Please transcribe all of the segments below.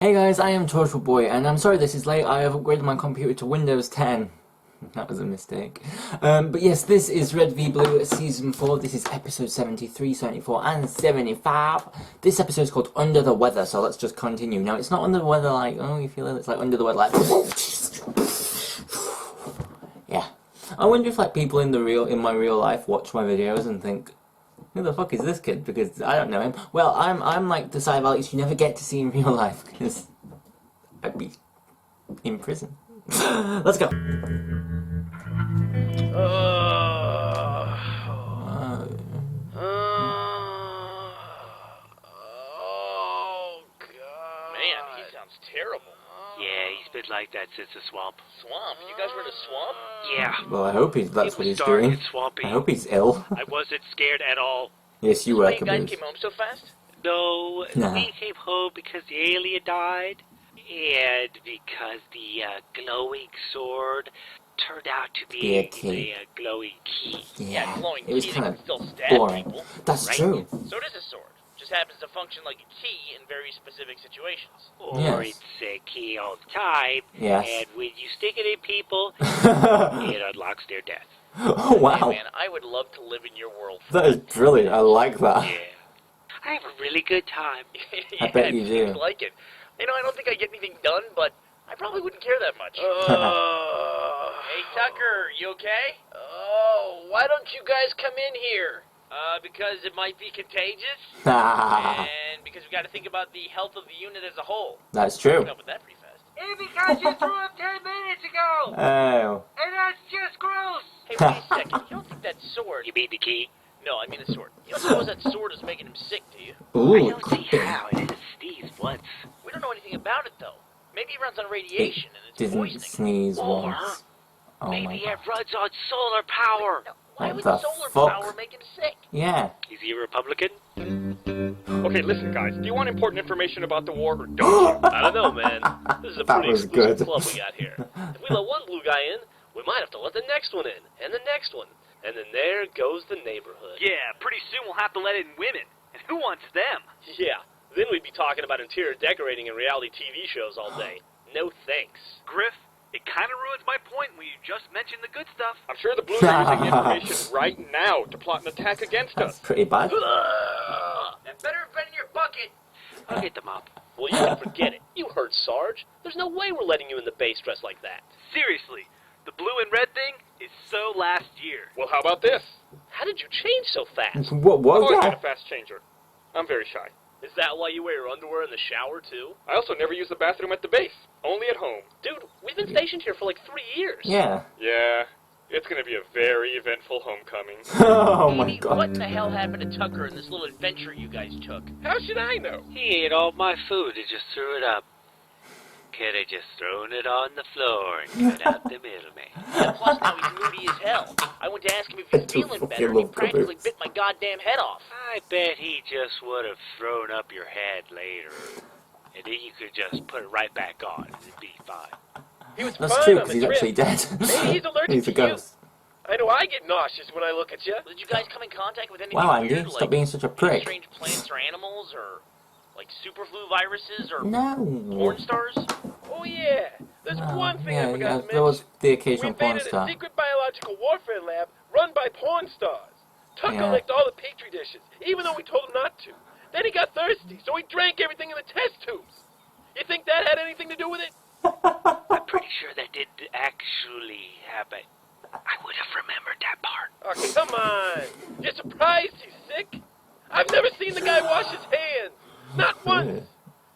Hey guys, I am Torchwood Boy, and I'm sorry this is late. I have upgraded my computer to Windows 10. That was a mistake. But yes, this is Red v Blue Season 4. This is episode 73, 74, and 75. This episode is called Under the Weather, so let's just continue. Now, it's not under the weather like, oh, you feel it? It's like under the weather like... Yeah. I wonder if like people in my real life watch my videos and think, who the fuck is this kid? Because I don't know him. Well, I'm like the side of Alex you never get to see in real life because I'd be in prison. Let's go. Oh, God. Man, he sounds terrible. Yeah, he's been like that since the swamp. Swamp? You guys were in a swamp? Yeah. Well, I hope that's what he's doing. Swampy. I hope he's ill. I wasn't scared at all. Yes, you were, You guys Caboose. came home so fast? No, Nah. we came home because the alien died, and because the glowing sword turned out to Be a be key. a glowing key. Yeah, glowing it was key kind that of can still stab boring. people. That's right? true. So does a sword. Just happens to function like a key in very specific situations. Or Yes. it's a key all the time, Yes. and when you stick it in people, it unlocks their death. Oh wow, Hey, man, I would love to live in your world. that is brilliant. I like that. Yeah. I have a really good time. Yeah, I bet you it seems do. like it. You know, I don't think I get anything done, but I probably wouldn't care that much. Hey, Tucker, you okay? Oh, why don't you guys come in here? Because it might be contagious, and because we got to think about the health of the unit as a whole. That's true. Come up with that pretty fast. Hey, because you threw up 10 minutes ago! Oh. And that's just gross! Hey, wait a second. You don't think that sword... You mean the key? No, I mean the sword. You don't suppose that sword is making him sick, do you? I Ooh, don't could see be. how. It is sneeze once. We don't know anything about it, though. Maybe he runs on radiation and it's Didn't poisoning. sneeze Or once. Oh my maybe god. it runs on solar power. No, why What would the solar fuck? power make him sick? Yeah. Is he a Republican? Okay, listen, guys. Do you want important information about the war or don't you? I don't know, man. This is a That pretty was exclusive good. club we got here. If we let one blue guy in, we might have to let the next one in, and the next one. And then there goes the neighborhood. Yeah, pretty soon we'll have to let in women. And who wants them? Yeah, then we'd be talking about interior decorating and reality TV shows all day. No thanks. Griff, it kind of ruins my point when you just mentioned the good stuff. I'm sure the Blues are using the information right now to plot an attack against That's us. pretty bad. That better have been in your bucket. I'll get them up. Well, you can forget it. You heard Sarge. There's no way we're letting you in the base dressed like that. Seriously, the blue and red thing is so last year. Well, how about this? How did you change so fast? What I've was always been a that? fast changer. I'm very shy. Is that why you wear your underwear in the shower, too? I also never use the bathroom at the base, only at home. Dude, we've been stationed here for like 3 years. Yeah. Yeah, it's gonna be a very eventful homecoming. Oh my Amy, god. what the hell happened to Tucker in this little adventure you guys took? How should I know? He ate all my food and just threw it up. Could have just thrown it on the floor and cut out the middleman. And plus, now he's moody as hell. I went to ask him if I he's do feeling fucking better, and he love practically Caboose. bit my goddamn head off. I bet he just would have thrown up your head later. And then you could just put it right back on and it'd be fine. He was That's fine true, on because the he's trip. actually dead. Maybe he's allergic He's a to you. ghost. I know I get nauseous when I look at you. Did you guys come in contact with anything Wow, Andy, weird, stop like being such a any prick. strange plants or animals, or like superflu viruses, or No. porn stars? Oh yeah, there's one thing I Yeah, forgot yeah, to mention. there was the We occasional porn invaded star. a secret biological warfare lab run by porn stars. Tucker Yeah. licked all the petri dishes, even though we told him not to. Then he got thirsty, so he drank everything in the test tubes. You think that had anything to do with it? I'm pretty sure that didn't actually happen. I would have remembered that part. Oh, come on. You're surprised he's sick? I've never seen the guy wash his hands. Not once.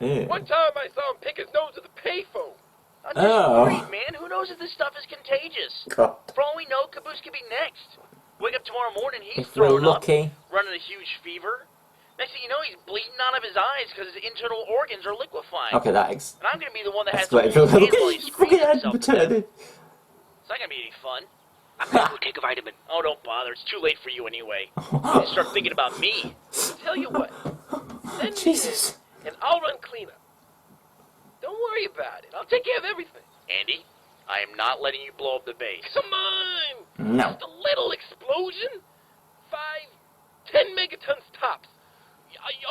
Ew. One time I saw him pick his nose with a payphone. I'm just Oh. worried, man. Who knows if this stuff is contagious? God. For all we know, Caboose could be next. Wake up tomorrow morning, he's If we're thrown up, lucky. running a huge fever. Next thing you know, he's bleeding out of his eyes because his internal organs are liquefying. Okay, that And I'm going to be the one that has to explains hold his it. hands Look while at he's his screaming fucking head himself to death. potato. It's not going to be any fun. I'm gonna go take a vitamin. Oh, don't bother. It's too late for you anyway. You need to start thinking about me. Tell you what, send me Jesus. in, and I'll run cleanup. Don't worry about it. I'll take care of everything. Andy, I am not letting you blow up the base. Come on. No. Just a little explosion. 5, 10 megatons tops.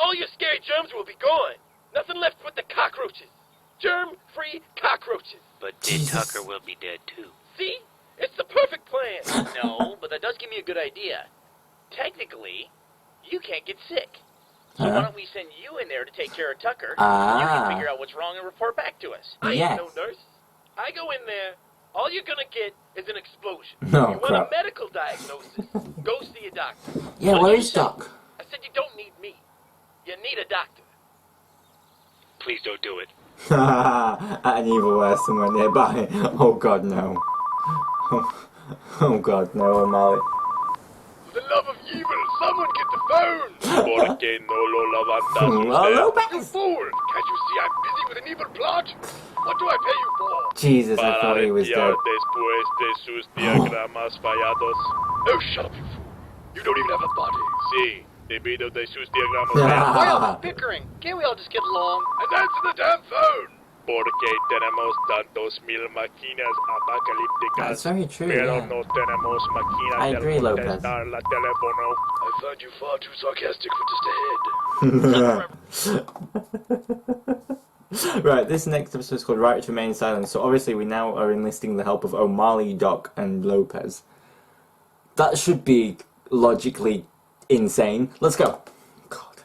All your scary germs will be gone. Nothing left but the cockroaches. germ-free cockroaches. But Dick Tucker will be dead too. See? It's the perfect plan. No, but that does give me a good idea. Technically, you can't get sick. So Huh? why don't we send you in there to take care of Tucker? Ah. You can figure out what's wrong and report back to us. I Yes. ain't no nurse. I go in there, all you're gonna get is an explosion. No, you want crap. a medical diagnosis? Go see a doctor. Yeah, What where did is you say? Doc? I said you don't need me. You need a doctor. Please don't do it. At an evil somewhere nearby. Oh god, no. Oh god, no, O'Malley. For the love of evil, someone get the phone! Porque no lo levantas Oh, usted? Lopez! You fool! Can't you see I'm busy with an evil plot? What do I pay you for? Jesus, I thought he was dead. después de sus diagramas fallados. Oh, shut up, you fool. You don't even have a body. Sí, debido de sus diagramas fallados. Why all this bickering? Can't we all just get along? And answer the damn phone! Porque tenemos tantos mil máquinas apocalípticas. That's very true, Pero yeah. no tenemos máquinas I del agree, Lopez. contestar la teléfono. I find you far too sarcastic for just a head. Right, this next episode is called Right to Remain Silent. So obviously we now are enlisting the help of O'Malley, Doc, and Lopez. That should be logically insane. Let's go. God.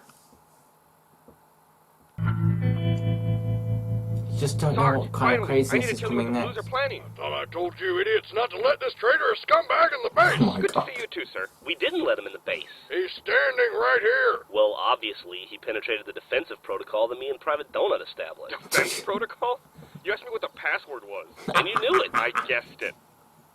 You just don't know what kind of craziness is coming next. Planning. I thought I told you idiots not to let this traitor scumbag in the base. Oh my Good to god. see you too, sir. We didn't let him in the base. He's standing right here. Well, obviously, he penetrated the defensive protocol that me and Private Donut established. Defense protocol? You asked me what the password was. And you knew it. I guessed it.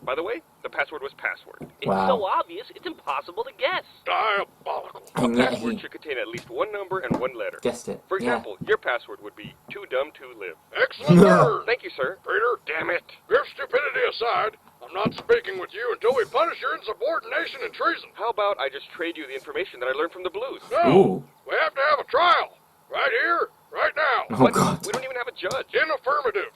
By the way, the password was password. It's Wow. so obvious, it's impossible to guess. Diabolical. And yet Password he should contain at least one number and one letter. guessed it. For Yeah. example, your password would be too dumb to live. Excellent word. Thank you, sir. Peter, damn it. Your stupidity aside, I'm not speaking with you until we punish your insubordination and treason. How about I just trade you the information that I learned from the Blues? No. Ooh. We have to have a trial. Right here, right now. Oh, God. We don't even have a judge. In affirmative.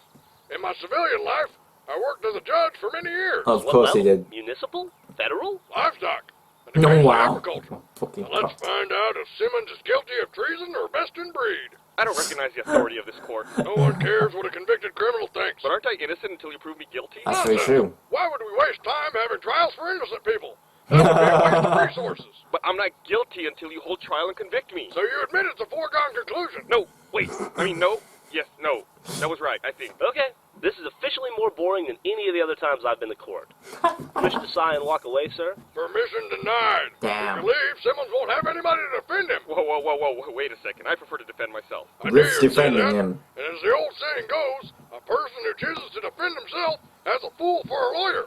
In my civilian life, I worked as a judge for many years. Of What course he level? did. Municipal? Federal? Livestock. And No, occasionally wow. agriculture. Fucking Now let's find out if Simmons is guilty of treason or best in breed. I don't recognize the authority of this court. No one cares what a convicted criminal thinks. But aren't I innocent until you prove me guilty? That's very true. Why would we waste time having trials for innocent people? That would be a waste of resources. But I'm not guilty until you hold trial and convict me. So you admit it's a foregone conclusion? No, wait. I mean, no. Yes, no. That was right, I think. Okay. This is officially more boring than any of the other times I've been to court. Permission to sign and walk away, sir? Permission denied. Damn. If you leave, Simmons won't have anybody to defend him. Whoa, wait a second. I prefer to defend myself. I knew Rick's you'd say defending that. him. And as the old saying goes, a person who chooses to defend himself has a fool for a lawyer.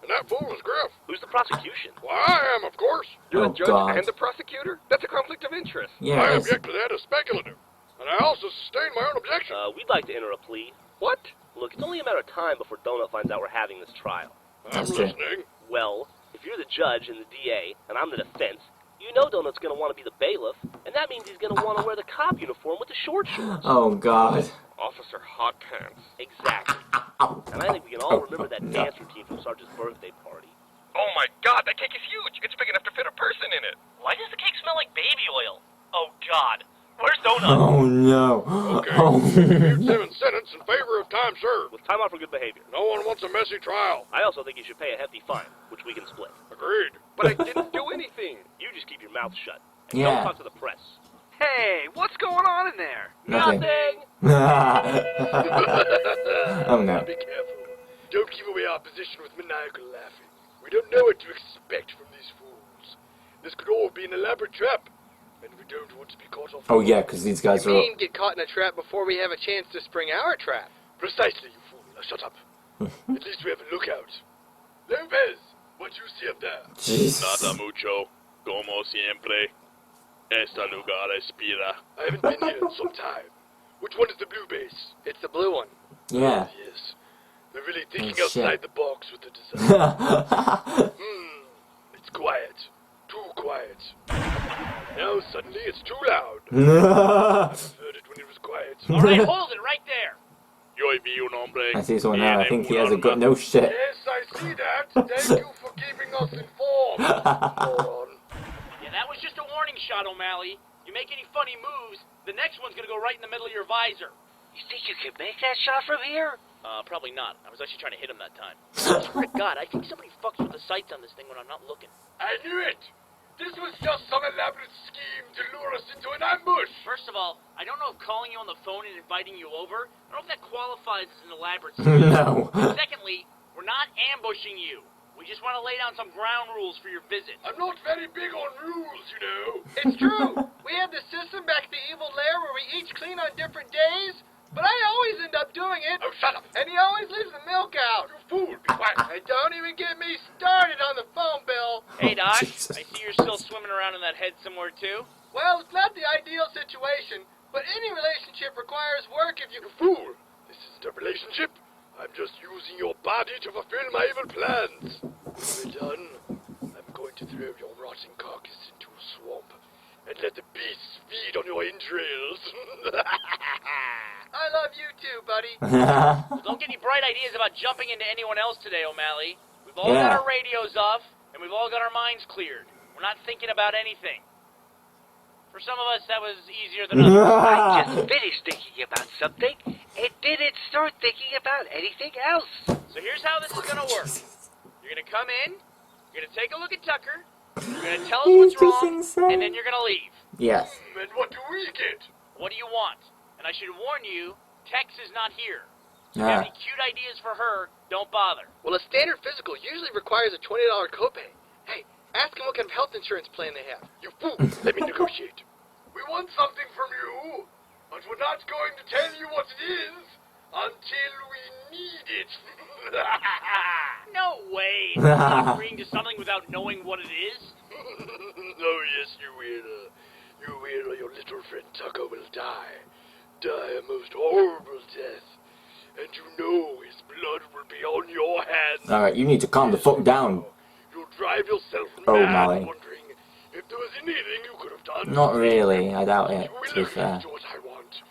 And that fool is Griff. Who's the prosecution? Why, I am, of course. You're Oh, the judge God. and the prosecutor? That's a conflict of interest. Yeah, I it is. object to that as speculative. And I also sustain my own objection. We'd like to enter a plea. What? Look, it's only a matter of time before Donut finds out we're having this trial. I'm That's true. listening. Well, if you're the judge and the DA, and I'm the defense, you know Donut's gonna want to be the bailiff, and that means he's gonna want to wear the cop uniform with the short shorts. Oh god. Officer Hot Pants. Exactly. And I think we can all remember that dance routine from Sergeant's birthday party. Oh my god, that cake is huge. It's big enough to fit a person in it. Why does the cake smell like baby oil? Oh, God. Where's Donut? Oh no. Okay. Oh. Dispute Simmons' sentence in favor of time served. With time out for good behavior. No one wants a messy trial. I also think you should pay a hefty fine, which we can split. Agreed. But I didn't do anything. You just keep your mouth shut. And Yeah. don't talk to the press. Hey, what's going on in there? Nothing. Oh no. Be careful. Don't give away our position with maniacal laughing. We don't know what to expect from these fools. This could all be an elaborate trap, and we don't want to be caught off. Oh yeah, because these guys are. get caught in a trap before we have a chance to spring our trap? Precisely, you fool. Now shut up. At least we have a lookout. Lopez, what you see up there? Jesus. mucho. Como siempre. Este lugar expira. I haven't been here in some time. Which one is the blue base? It's the blue one. Yeah. Yes. They're really thinking Oh, shit. outside the box with the design. It's quiet. Too quiet. Now suddenly it's too loud. I heard it when it was quiet. All right, hold it right there. Yo vi un hombre. I see someone now. I think he has a gun. No shit. Yes, I see that. Thank you for keeping us informed. Moron. Yeah, that was just a warning shot, O'Malley. You make any funny moves, the next one's gonna go right in the middle of your visor. You think you can make that shot from here? Probably not. I was actually trying to hit him that time. I swear to God, I think somebody fucks with the sights on this thing when I'm not looking. I knew it! This was just some elaborate scheme to lure us into an ambush! First of all, I don't know if calling you on the phone and inviting you over, I don't know if that qualifies as an elaborate scheme. No. Secondly, we're not ambushing you. We just want to lay down some ground rules for your visit. I'm not very big on rules, you know. It's true. We have the system back at the evil lair where we each clean on different days, but I always end up doing it. Oh, shut up! And he always leaves the milk out. You fool! Be quiet! And don't even get me started on the phone bill. Hey, Doc, Jesus I see you're still swimming around in that head somewhere, too. Well, it's not the ideal situation, but any relationship requires work if you... You fool! This isn't a relationship. I'm just using your body to fulfill my evil plans. When we're done, I'm going to throw your rotting carcass into a swamp and let the beasts feed on your entrails. I love you too, buddy. Well, don't get any bright ideas about jumping into anyone else today, O'Malley. We've all got our radios off, and we've all got our minds cleared. We're not thinking about anything. For some of us, that was easier than others. I just finished thinking about something and didn't start thinking about anything else. So here's how this is going to work. You're going to come in, you're going to take a look at Tucker, you're going to tell us what's wrong, and then you're going to leave. Yes. And what do we get? What do you want? And I should warn you, Tex is not here. So if you have any cute ideas for her, don't bother. Well, a standard physical usually requires a $20 copay. Hey, ask him what kind of health insurance plan they have. You fool! Let me negotiate. We want something from you, but we're not going to tell you what it is until we need it. No way. You're agreeing to something without knowing what it is? Oh, yes, you will. You will, or your little friend Tucker will die. Die a most horrible death. And you know his blood will be on your hands. Alright, you need to calm the fuck down. You'll drive yourself Oh, mad Molly. wondering if there was anything you could have done. Not really, I doubt it, You will to be agree fair. to what I want.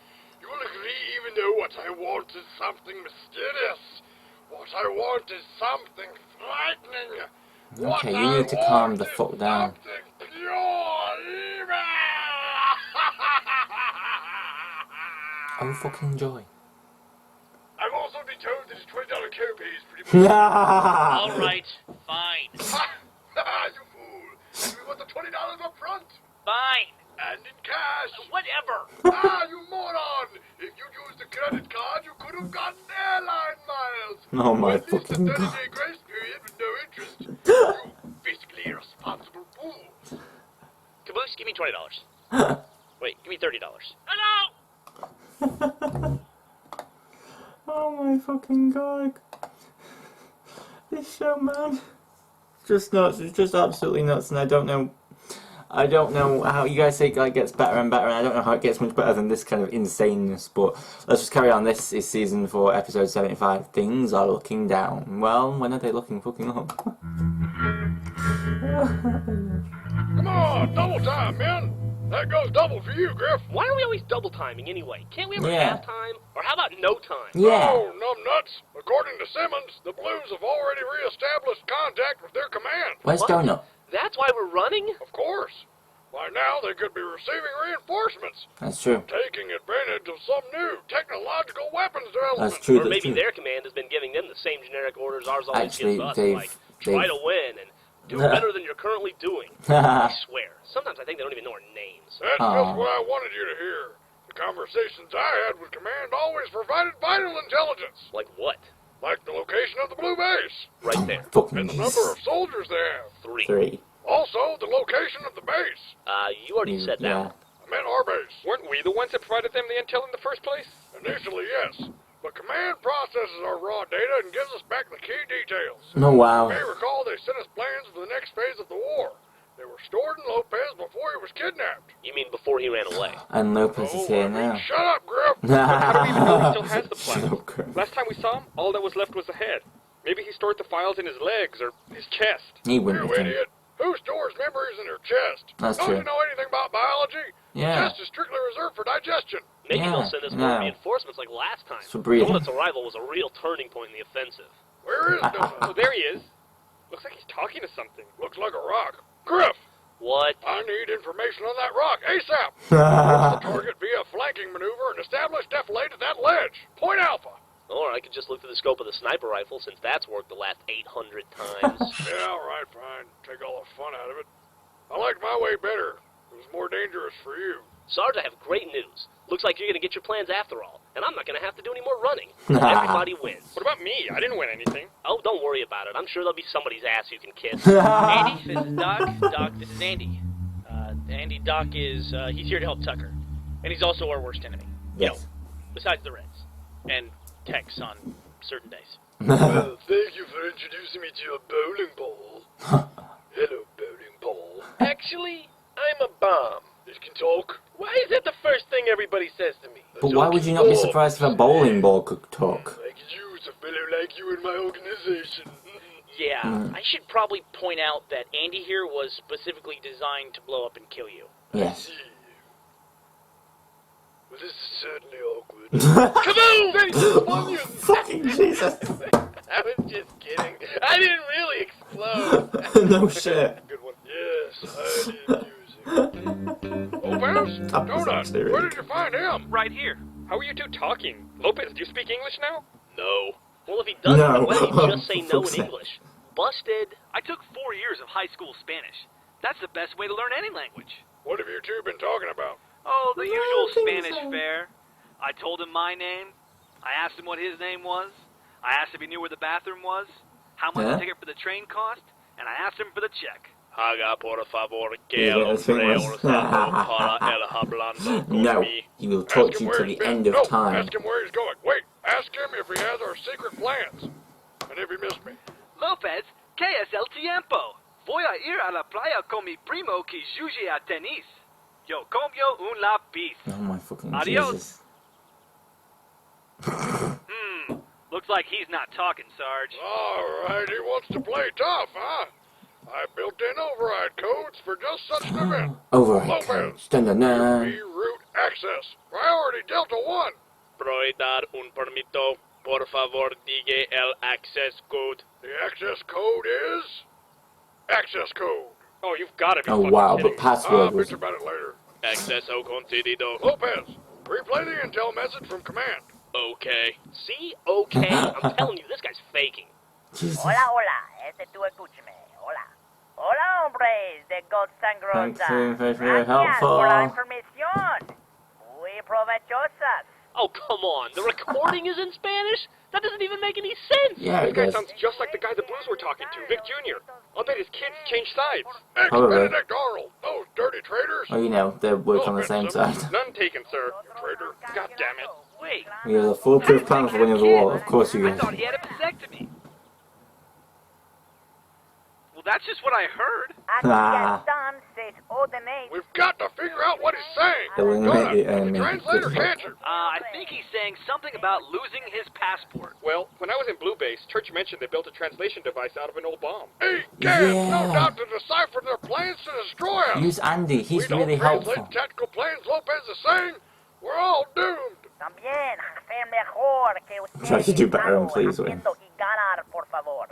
You will agree even though what I want is something mysterious. What I want is something frightening. What Okay, you I need to calm want the is fuck down. something pure evil. Oh, fucking joy. I've also been told that a $20 copay is pretty much... All right, fine. You fool. And we want the $20 up front. Fine. And in cash. Whatever. You moron! If you'd used a credit card, you could have gotten airline miles. Oh my Or at least fucking a 30-day god. grace period with no interest. You basically irresponsible fool. Caboose, give me $20. Wait, give me $30. Hello! Oh my fucking god. This show, man. Just nuts. It's just absolutely nuts, and I don't know how you guys say it like, gets better and better, and I don't know how it gets much better than this kind of insaneness, but let's just carry on. This is season 4, episode 75. Things are looking down. Well, when are they looking fucking up? Come on, double time, man. That goes double for you, Griff. Why are we always double timing anyway? Can't we ever Yeah. have time? Or how about no time? Yeah. Oh, numbnuts. According to Simmons, the Blues have already reestablished contact with their command. Where's What? Donut? That's why we're running? Of course. By now, they could be receiving reinforcements, That's true. taking advantage of some new technological weapons development. That's true. Or That's maybe true. their command has been giving them the same generic orders ours always Actually, gives us. they've- Like, try to win and do better than you're currently doing. I swear. Sometimes I think they don't even know our names. That's Aw. just what I wanted you to hear. The conversations I had with command always provided vital intelligence, Like what? like the location of the Blue Base, Right there. Fucking and the number of soldiers they have. 3. 3. Also, the location of the base. You already said that. Yeah. I meant our base. Weren't we the ones that provided them the intel in the first place? Initially, yes. But command processes our raw data and gives us back the key details. Oh wow. You may recall they sent us plans for the next phase of the war. They were stored in Lopez before he was kidnapped. You mean before he ran away? And Lopez is here now. Shut up, Griff! How do we even know he still has the plan? Joker. Last time we saw him, all that was left was the head. Maybe he stored the files in his legs or his chest. He wouldn't You have done. idiot! Who stores memories in their chest? That's Don't true. you know anything about biology? Yeah. The chest is strictly reserved for digestion. Maybe Yeah, they'll send us no. more reinforcements like last time. For breathing. Donut's arrival was a real turning point in the offensive. Where is Oh, Donut? there he is. Looks like he's talking to something. Looks like a rock. Griff! What? I need information on that rock, ASAP! Approach the target via flanking maneuver and establish defilade at that ledge. Point Alpha! Or I could just look through the scope of the sniper rifle, since that's worked the last 800 times. Yeah, alright, fine. Take all the fun out of it. I liked my way better. It was more dangerous for you. Sarge, I have great news. Looks like you're going to get your plans after all, and I'm not going to have to do any more running. Everybody wins. What about me? I didn't win anything. Oh, don't worry about it. I'm sure there'll be somebody's ass you can kiss. Andy, this is Doc. Doc, this is Andy. Andy, Doc is, he's here to help Tucker. And he's also our worst enemy. You know, Yes. besides the Reds. And Tex on certain days. Well, thank you for introducing me to your bowling ball. Hello, bowling ball. Actually, I'm a bomb. You can talk. Why is that the first thing everybody says to me? But why would you not be surprised if a bowling ball could talk? I could use a fellow like you in my organization. Yeah, I should probably point out that Andy here was specifically designed to blow up and kill you. Yes. Well, this is certainly awkward. Kaboom! Fucking Jesus. I was just kidding. I didn't really explode. No shit. Good one. Yes, I did use it. Lopez? That was Donut, actually where really did you find him? Right here. How are you two talking? Lopez, do you speak English now? No. Well, if he doesn't, No. why don't you just say no in Fuck's sake. English? Busted. I took 4 years of high school Spanish. That's the best way to learn any language. What have you two been talking about? Oh, the usual think Spanish so. fare. I told him my name. I asked him what his name was. I asked if he knew where the bathroom was, how much Yeah. the ticket for the train cost, and I asked him for the check. Haga, por favor, que Yeah, el that's hombre famous. ordenado para el hablando con No. mi. He will Ask torture him you where to he's the been. end of No, time. ask him where he's going. Wait, ask him if he has our secret plans. And if he missed me. Lopez, ¿qué es el tiempo? Voy a ir a la playa con mi primo que jugue a tenis. Yo cambio un lápiz. Oh my fucking Adios. Jesus. Looks like he's not talking, Sarge. Alright, he wants to play tough, huh? I built in override codes for just such an event. Override Lopez. codes. Dun dun dun. Route access. Priority Delta 1. Proidar un permito, por favor, diga el access code. The access code is... Access code. Oh, you've got to be Oh fucking wow, kidding but me. password was... Bitch about it later. Acceso concedido. Lopez, replay the intel message from command. Okay. See? Okay. I'm telling you, this guy's faking. Jesus. Hola, hola, escúchame, hola. Hola, hombres de Gold Thanks, Sangrosa. very, very Gracias por la helpful. información. Muy provechosas. Oh, come on. The recording is in Spanish? That doesn't even make any sense. Yeah, it This guy does. sounds just like the guy the Blues were talking to, Vic Jr. I'll bet his kids changed sides. Ex-Benedict Arnold, those dirty traitors. Oh, you know, they work on the same side. None taken, sir. Traitor. God damn it. Wait, We have a foolproof plan for winning the war. Of course you I guys. thought he had a vasectomy. Well, that's just what I heard. Ah. Aquí están sus órdenes. We've got to figure out what he's saying. Eliminate the Donut, enemy. translator, can't you? I think he's saying something about losing his passport. Well, when I was in Blue Base, Church mentioned they built a translation device out of an old bomb. Hey, Gaz, Yeah. no doubt to decipher their plans to destroy us. Use Andy. He's we don't really translate helpful. tactical plans Lopez is saying, we're all doomed. También hacer mejor que usted. Try to do better and please win. Haciendo y ganar, por favor.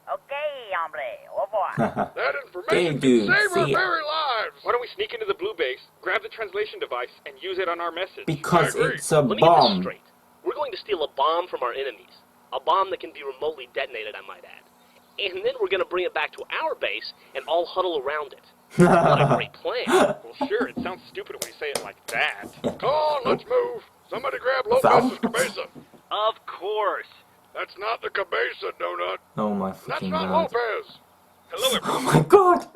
Okay, hombre, au revoir. That Hey, information dude, can save our see ya. very lives. Why don't we sneak into the Blue Base, grab the translation device, and use it on our message? Because I agree. it's a Let me get this bomb. straight. We're going to steal a bomb from our enemies. A bomb that can be remotely detonated, I might add. And then we're going to bring it back to our base and all huddle around it. What a great plan. Well, sure, it sounds stupid when you say it like that. Come on, let's move. Somebody grab Val? Lopez's cabeza. Of course. That's not the cabeza, Donut. Oh my That's fucking not god. Lopez. Hello, Oh everyone. my god!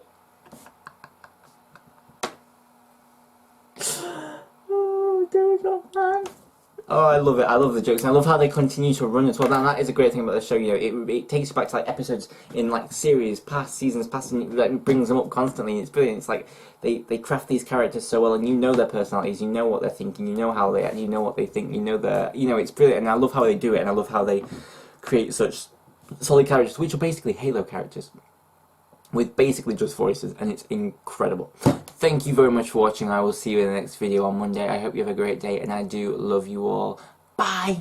Oh, Donut, man. Oh, I love it. I love the jokes. And I love how they continue to run as well. That is a great thing about the show. You know, it takes you back to like episodes in like series, past seasons, past, and like, brings them up constantly. And it's brilliant. It's like they craft these characters so well, and you know their personalities, you know what they're thinking, you know how they act, you know what they think, you know it's brilliant. And I love how they do it, and I love how they create such solid characters, which are basically Halo characters, with basically just voices, and it's incredible. Thank you very much for watching. I will see you in the next video on Monday. I hope you have a great day, and I do love you all. Bye!